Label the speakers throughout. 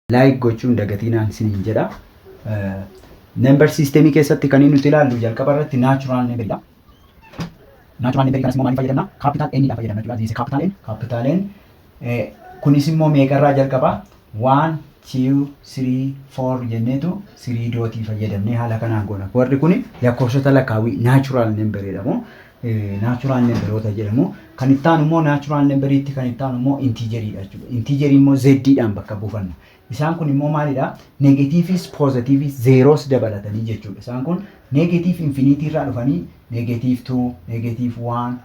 Speaker 1: Like gochuun dagatinaan isiniin jedha. Number systemii keessatti kan nuti ilaallu jalqaba irratti natural number dha. Natural number kanas immoo maaliif fayyadamna? Capital N dha fayyadamna jechuudha. This capital N, capital N. Kunis immoo meeqarraa jalqaba? 1 2 3 4 jenneetu 3 dootii fayyadamnee haala kanaan goona. Warri kun lakkoofsota lakkaawwii natural number jedhamu. Natural numberoota jedhamu. Kan itti aanu immoo natural numberiitti kan itti aanu immoo integeridha jechuudha. Integerii immoo z dhaan bakka buufanna. Isaan kun immoo maalidha? Negatiivis positiivis zeeroos dabalatanii jechuudha. Isaan kun negative infinity irraa dhufanii negative 2, negative 1,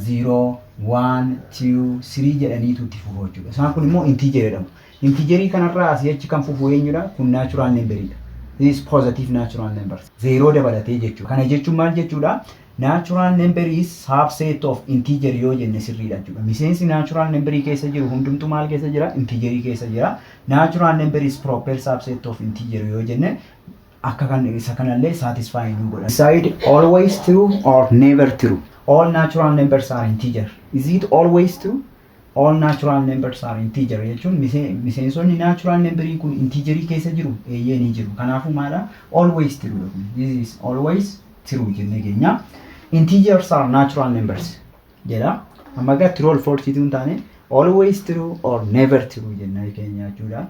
Speaker 1: 0, 1, 2, 3 jedhaniitu itti fufu jechuudha. Isaan kun immoo integer jedhamu. Integerii kanarraa asii achi kan fufu eenyudha? Kun natural numberidha. This is positive natural numbers. Zeeroo dabalatee jechuudha. Kana jechuun maal jechuudha? Natural number is subset of integer yoo jenne sirriidha jechuudha. Miseensi natural number keessa jiru hundumtu maal keessa jira? Integer keessa jira. Natural number is proper subset of integer yoo jenne akka kan isa kanallee satisfy nu godha. Decide always true or never true. All natural numbers are integer. Is it always true? All natural numbers are integer jechuun miseensonni natural number kun integer keessa jiru eeyyee ni jiru. Kanaafuu maala? Always true. This is always true jenne keenya. Integers are natural numbers jedha. Amma gaa true or false jechuun taane always true or never true jenne keenya jechuudha.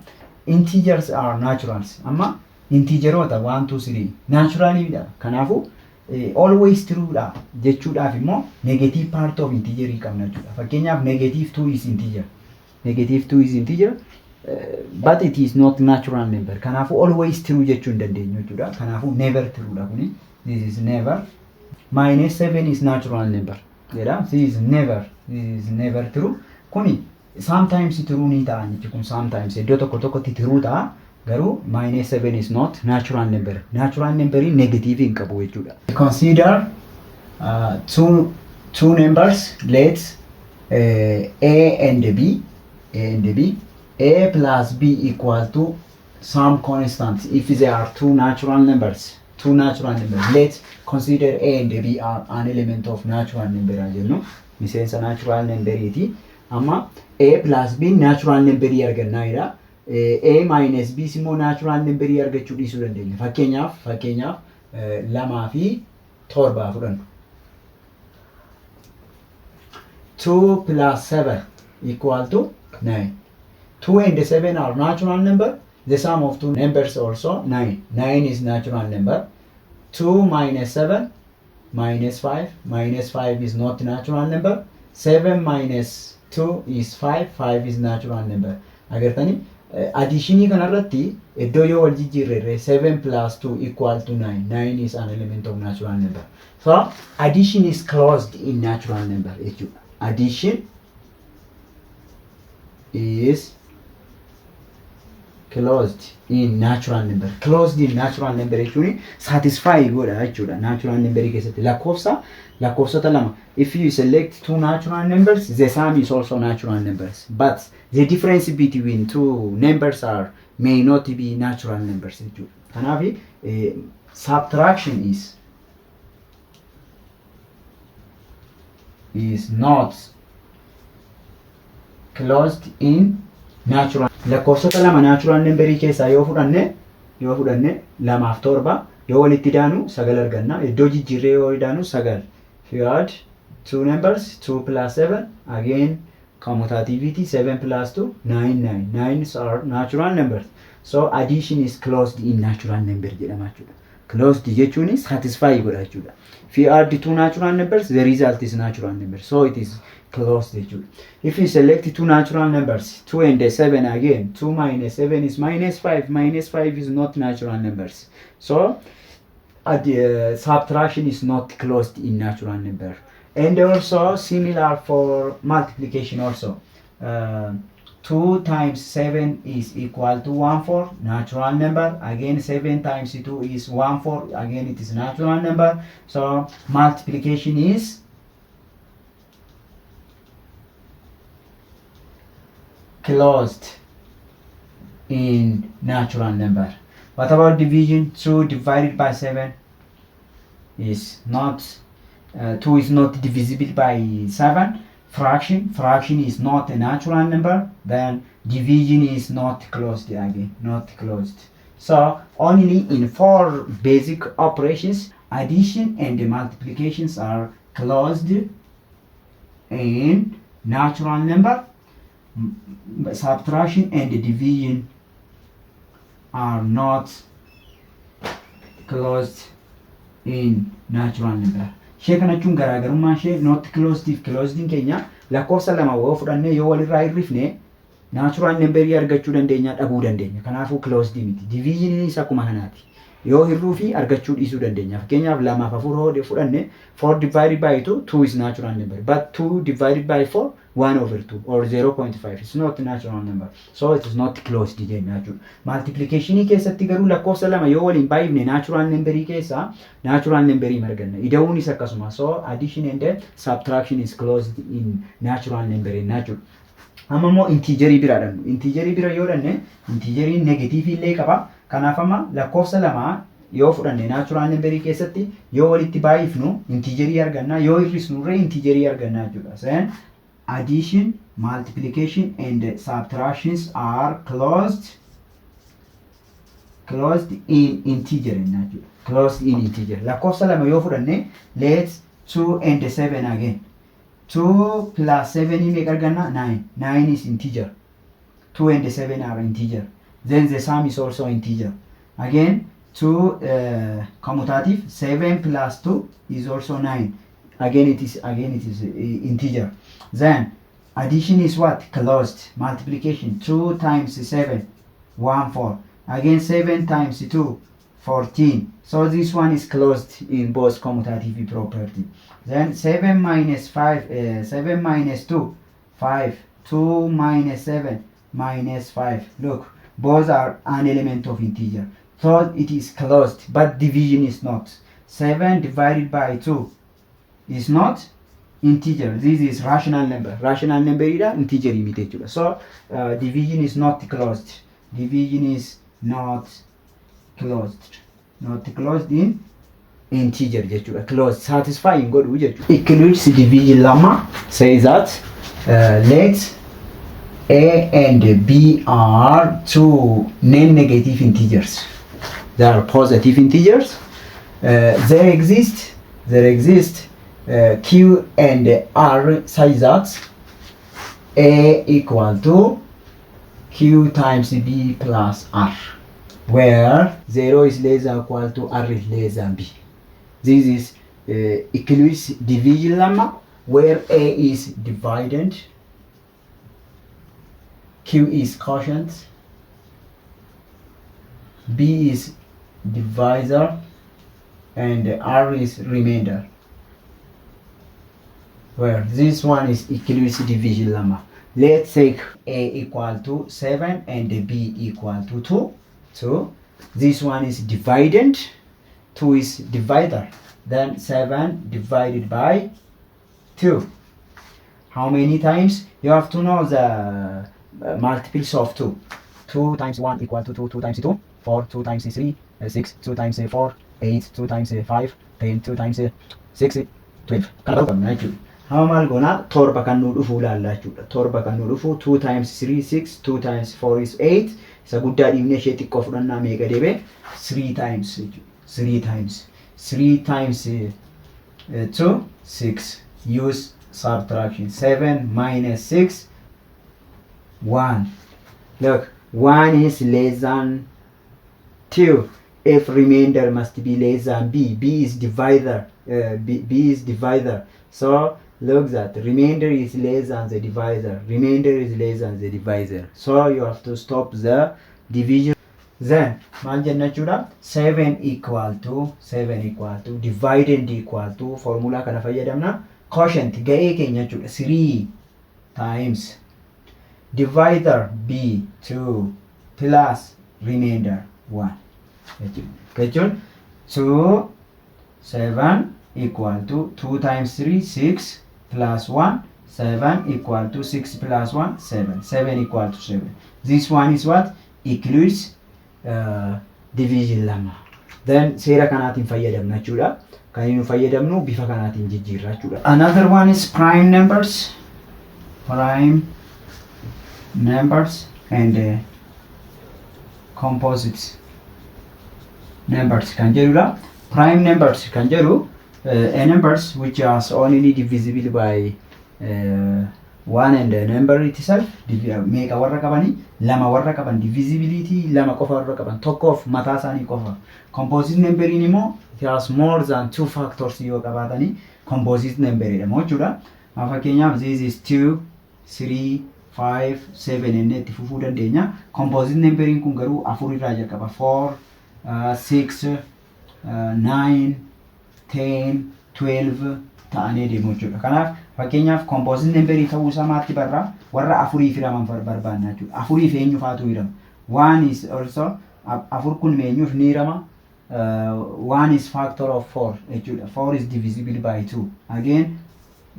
Speaker 1: Integers are naturals. Amma integeroota 1 2 3 naturally dha. Kanaafuu always true dha jechuudhaaf immoo negative part of integer qabna jechuudha. Fakkeenyaaf negative 2 is integer. Negative 2 is integer. But it is not natural number. Kanaafuu always true jechuu hin dandeenyu jechuudha. Kanaafuu never true dha kuni. This is never. Minus 7 is natural number. This is never true. Kuni sometimes true ni ta'a jechuun sometimes iddoo tokko tokkotti true ta'a. Garuu minus 7 is not natural number. Natural number negative hin qabu jechuudha. Consider two numbers. Let's A and B. A plus B equal to some constant if they are two natural numbers. Two natural numbers. Let's consider A and B are an element of natural number jennu. Miseensa natural number iti. Amma A plus B natural number argannaa jira. A minus B immoo natural number argachuu dhiisuu dandeenya. Fakkeenyaaf 2 fi 7 fudhannu. 2 plus 7 equal to 9. 2 and 7 are natural number. The sum of two numbers also 9. 9 is natural number. 2 minus 7 minus 5. Minus 5 is not natural number. 7 minus 2 is 5. 5 is natural number. Agartani additionii kanarratti iddoo yoo wal jijjiirre 7 plus 2 equal to 9. 9 is an element of natural number. So addition is closed in natural number. Addition is closed in natural number. Closed in natural number jechuun satisfy godha jechuudha. Natural number keessatti lakkoofsota lama. If you select two natural numbers, the sum is also natural numbers. But the difference between two numbers may not be natural numbers jechuudha. Kanaaf subtraction is not closed in natural. Lakkoofsota lama natural number keessaa yoo fudhanne 2 fi 7 yoo walitti daanu 9 arganna. Iddoo jijjiirree yoo daanu 9. If you add two numbers 2 plus 7 again commutativity 7 plus 2 9. 9s are natural numbers. So addition is closed in natural number jedhama jechuudha. Closed jechuun satisfy godha jechuudha. If you add two natural numbers the result is natural number. So it is closed jechuudha. If you select two natural numbers 2 and 7 again 2 minus 7 is minus 5. Minus 5 is not natural numbers. So subtraction is not closed in natural number. And also similar for multiplication also. 2 times 7 is equal to 14, natural number. Again 7 times 2 is 14. Again it is natural number. So multiplication is closed in natural number. What about division? 2 divided by 7 is not 2 is not divisible by 7. fraction is not a natural number, then division is not closed again, not closed. So only in 4 basic operations, addition and multiplications are closed in natural number, subtraction and division are not closed in natural number. Ishee kana jechuun garaagarummaan ishee not closed if closed in keenya lakkoofsa lama yoo fudhannee yoo walirraa hirrifne natural number argachuu dandeenya dhabuu dandeenya. Kanaafuu closed miti. Division is akkuma kanaati. Yoo hirruu fi argachuu dhiisuu dandeenya. Fakkeenyaaf 2 fi 4 yoo fudhanne 4 divided by 2 is natural number, but 2 divided by 4 1/2 or 0.5 is not natural number, so it is not closed jenna jechuudha. Multiplication keessatti garuu lakkoofsa lama yoo waliin baay'ifne natural number keessa natural number arganna. Ida'uun is akkasuma. So addition and subtraction is closed in natural number jechuudha. Amma immoo integerii bira dhannu. Integerii bira yoo dhanne integeriin negative illee qaba. Kanaaf amma lakkoofsa lama yoo fudhanne natural number keessatti yoo walitti baay'ifnu integerii arganna, yoo hir'isnu irra integerii arganna jechuudha. Then addition, multiplication and subtractions are closed in integer jechuudha. Closed in integer. Lakkoofsa lama yoo fudhanne let's 2 and 7 again. 2 plus 7 make arganna 9. 9 is integer. 2 and 7 are integer. Then the sum is also integer. Again 2 commutative. 7 plus 2 is also 9. Again it is integer. Then addition is what? Closed. Multiplication 2 times 7 14. Again 7 times 2 14. So this one is closed in both commutative property. Then 7 minus 5 7 minus 2 5. 2 minus 7 minus 5. Look, both are an element of integer. So it is closed, but division is not. 7 divided by 2 is not integer. This is rational number. Rational number is integer imitated. So division is not closed. Division is not closed. Not closed in integer. Closed. Satisfying. Good. Equals division lemma says that let A and B are two non-negative integers. They are positive integers. There exist Q and R such that A equal to Q times B plus R, where 0 is less than or equal to R is less than B. This is equals division lemma, where A is dividend, Q is quotient, B is divisor, and R is remainder, where this one is equals division lemma. Let's take A equal to 7 and B equal to 2. So this one is dividend, 2 is divisor, then 7 divided by 2. How many times? You have to know the multiples of 2. 2 times 1 equal to 2, 2 times 2, 4, 2 times 3, 6, 2 times 4, 8, 2 times 5, 10, 2 times 6, 12. How mal gona torba kan nu dhufu laalla jechuudha. Torba kan nu dhufu 2 times 3 6, 2 times 4 is 8. Isa guddaa dhiibnee ishee xiqqoo fudhannaa meeqa deebe 3 times 3 times 2 6. Use subtraction. 7 minus 6 1. Look, 1 is less than 2. If remainder must be less than B. B is divisor. B is divisor. So look that remainder is less than the divisor. Remainder is less than the divisor. So you have to stop the division. Then maal jenna jechuudha 7 equal to dividend equal to formula kana fayyadamna. Quotient ga'ee keenya jechuudha 3 times divisor B 2 plus remainder 1. Jechuun 2 7 equal to 2 times 3 6 plus 1 7 equal to 6 plus 1 7. 7 equal to 7. This one is what? Equals division lemma. Then seera kanaatiin fayyadamna jechuudha. Kan inni fayyadamnu bifa kanaatiin jijjiirra jechuudha. Another one is prime numbers. prime numbers and composite numbers kan jedhudha. Prime numbers kan jedhu numbers which are only divisible by 1 and the number itself meeqa warra qabani lama warra qaban divisibility lama qofa warra qaban tokkoof mataa isaanii qofa. Composite number immoo it has more than 2 factors yoo qabaatani composite number jedhamu jechuudha. Fakkeenyaaf this is 2 3 5 7 enne itti fufuu dandeenya. Composite number kun garuu afur irraa jalqaba 4 6 9 10 12 ta'anii deemu jechuudha. Kanaaf fakkeenyaaf composite number ta'uu isaa maatti barra warra afurii firaman barbaanna jechuudha. Afurii fi eenyu faatu hirama. One is also afur kun eenyuuf ni hirama. One is factor of 4 jechuudha. 4 is divisible by 2. Again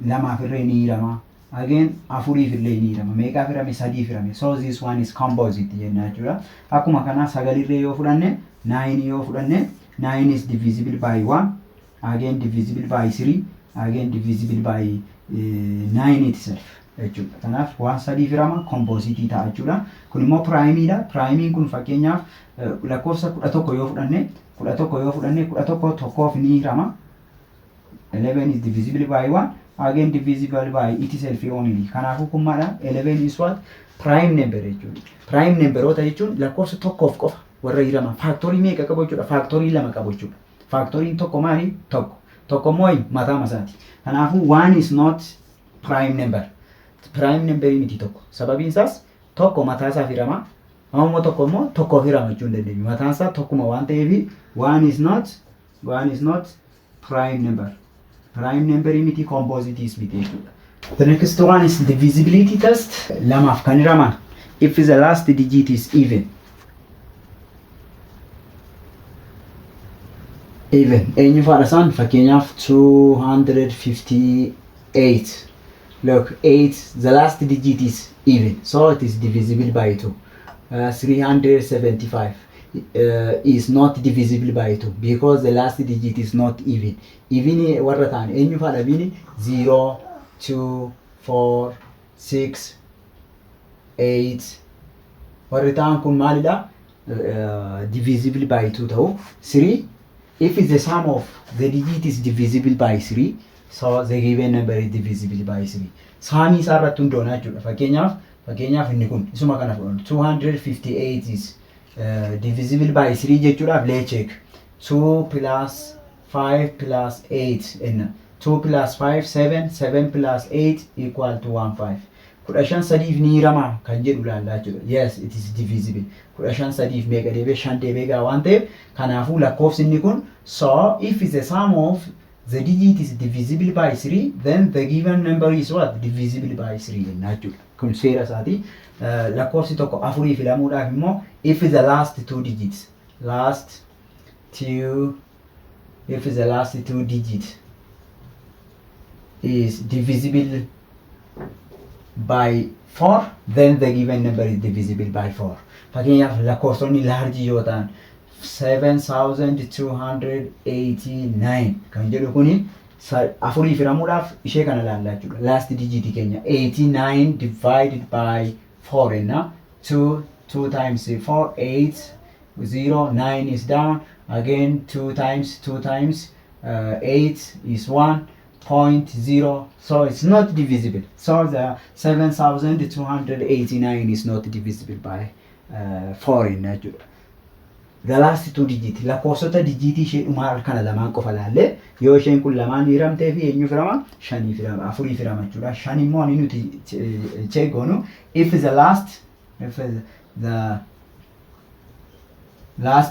Speaker 1: lama firree ni hirama. Again afurii firree ni hirama. Meeqa firame sadii firame. So this one is composite jenna jechuudha. Akkuma kana sagalirree yoo fudhanne 9 yoo fudhanne 9 is divisible by 1. Again divisible by 3. Again divisible by 9 itself jechuudha. Kanaaf waan sadii firama composite ta'a jechuudha. Kun immoo prime dha. Prime kun fakkeenyaaf lakkoofsa 11 yoo fudhanne 11 tokkoof ni hirama. 11 is divisible by 1. Again divisible by itself only. Kanaafuu kun maadha 11 is what prime number jechuudha. Prime numberoota jechuun lakkoofsa tokkoof qofa warra hirama. Factory meeqa qabu jechuudha. Factory lama qabu jechuudha. Factory tokko maali? Tokko mooy mataa masaati. Kanaafuu one is not prime number. Prime number miti tokko. Sababiin isaas tokko mataa isaa hirama. Ammoo tokko immoo tokko hirama jechuun dandeenyu. Mataan isaa tokkuma waan ta'eef one is not prime number. Prime number miti composite is miti jechuudha. The next one is divisibility test. Lamaaf kan hiraman if the last digit is even. Even eenyu faadha isaan fakkeenyaaf 258. Look 8 the last digit is even so it is divisible by 2. 375 is not divisible by 2 because the last digit is not even. Even warra ta'an eenyu faadha bini 0 2 4 6 8 warri ta'an kun maalidha divisible by 2 ta'u 3. If the sum of the digit is divisible by 3, so the given number is divisible by 3. Sami isaa irratti hundoona jechuudha. Fakkeenyaaf inni kun isuma kana fudhannu 258 is divisible by 3 jechuudhaaf lee check 2 plus 5 plus 8 enna 2 plus 5 7 7 plus 8 equal to 15. 15 sadiif ni hirama kan jedhu laallaa jechuudha. Yes, it is divisible. 15 sadiif meeqa deebee 5 deebee gaa waan ta'eef kanaafuu lakkoofsi inni kun so if the sum of the digit is divisible by 3 then the given number is what divisible by 3 jenna jechuudha. Kun seera isaati. Lakkoofsi tokko afurii filamuudhaaf immoo if the last two digits is divisible by 4 then the given number is divisible by 4. Fakkeenyaaf lakkoofsonni large yoo ta'an 7289 kan jedhu kuni afurii firamuudhaaf ishee kana laallaa jechuudha. Last digit keenya 89 divided by 4 enna 2 times 4 8 0 9 is down again 2 times 8 is 1.0 so it's not divisible. So the 7289 is not divisible by 4 in nature. The last two digit lakkoofsota digit ishee dhumaa kana lamaan qofa laalle yoo isheen kun lamaan hiramtee fi eenyu firama shanii firama afurii firama jechuudha. Shan immoo ani nuti check goonu if the last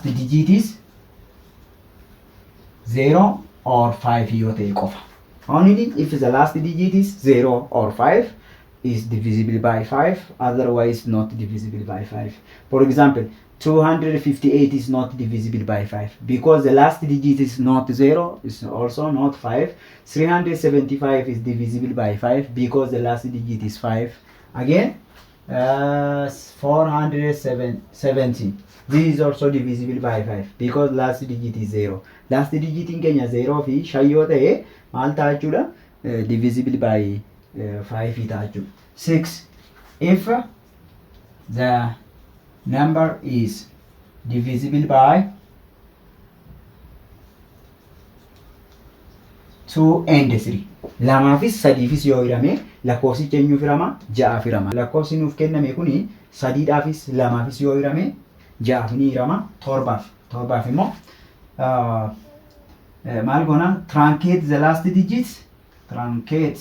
Speaker 1: digit is 0 or 5 yoo ta'e qofa. Only if the last digit is 0 or 5 is divisible by 5, otherwise not divisible by 5. For example, 258 is not divisible by 5 because the last digit is not 0, is also not 5. 375 is divisible by 5 because the last digit is 5. Again, 470. This is also divisible by 5 because last digit is 0. Last digit in Kenya 0 fi shayyota e maal ta'a jechuudha divisible by 5 ta'a jechuudha. 6. If the number is divisible by 2 and 3. Lamaafis sadiifis yoo hirame lakkoofsichi eenyuuf hirama? Ja'aaf hirama. Lakkoofsi nuuf kenname kuni sadiidhaafis lamaafis yoo hirame ja'aaf ni hirama. Torbaaf immoo maal goona? Truncate the last digits. Truncate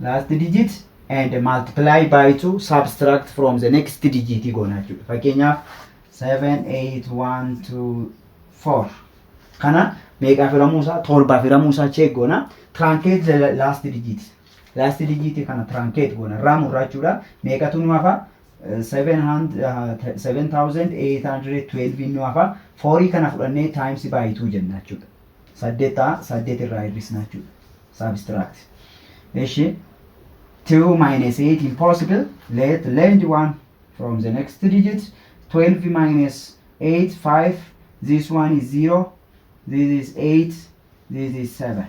Speaker 1: last digit and multiply by 2, subtract from the next digit goona jechuudha. Fakkeenyaaf 7, 8, 1, 2, 4. Kana meeqaaf hiramuusaa? Torbaaf hiramuusaa check goona. Truncate the last digit. Last digit kana truncate goona. Irraa murraa jechuudha. Meeqatu nu hafa? 7,812 nu hafa. 4 kana fudhannee times by 2 jenna jechuudha. 8 irraa hir'isna jechuudha. Subtract. Eshi 2 minus 8 impossible. Let lend 1 from the next digit. 12 minus 8 5. This one is 0. This is 8. This is 7.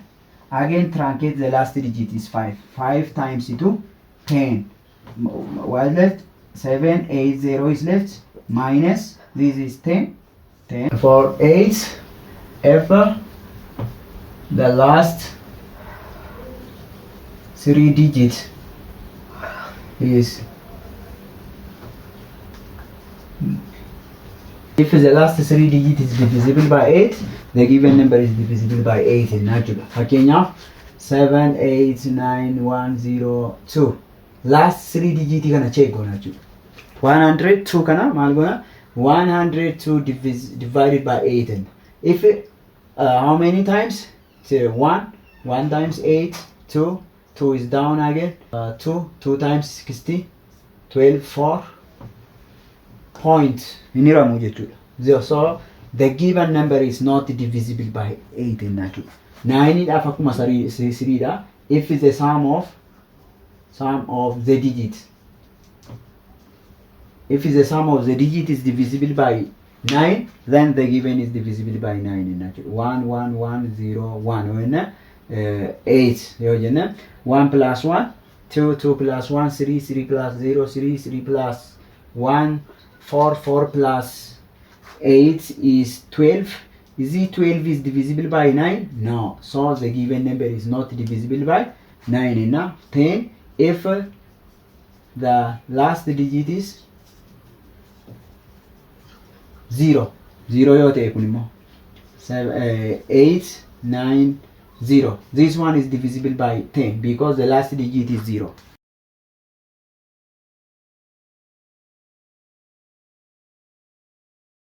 Speaker 1: Again truncate the last digit is 5. 5 times 2 10. What left? 7 8 0 is left. Minus this is 10. For 8 if the last 3 digits is if the last 3 digit is divisible by 8, the given number is divisible by 8 in natural. Fakkeenyaaf 7 8 9 1 0 2 last 3 digit kana check goona jechuudha. 102 kana maal goona? 102 divided by 8. And if how many times? 1 times 8 2 is down again. 2 times 60 12 4 point hin hiramu jechuudha. So the given number is not divisible by 8 in natural. 9 dhaaf akkuma 3 dha. If the sum of the digit, if the sum of the digit is divisible by 9, then the given is divisible by 9 in natural. 1 1 1 0 1 when 8 yoo jenna 1 plus 1 2 2 plus 1 3 3 plus 0 3 3 plus 1 4 4 plus 8 is 12. Is it 12 is divisible by 9? No. So the given number is not divisible by 9 enough. 10 if the last digit is 0. 0 yoo ta'e kun immoo 8 9 0. This one is divisible by 10 because the last digit is 0.